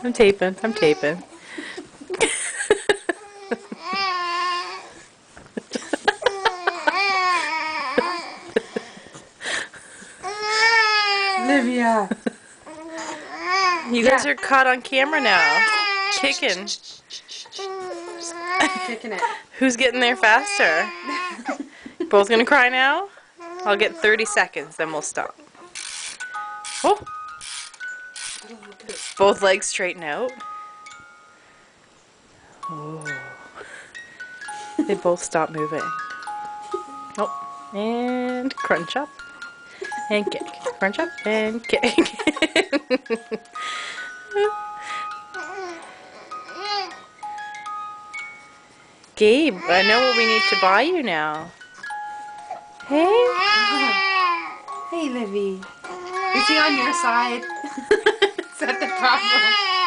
I'm taping. I'm taping. Olivia. You guys are caught on camera now. Kicking. Kicking it. Who's getting there faster? Both gonna cry now? I'll get 30 seconds, then we'll stop. Oh! Both legs straighten out. Oh. They both stop moving. Oh, and crunch up. And kick. Crunch up and kick. Gabe, I know what we need to buy you now. Hey? Hey, Livy. Is he on your side? Is that the problem?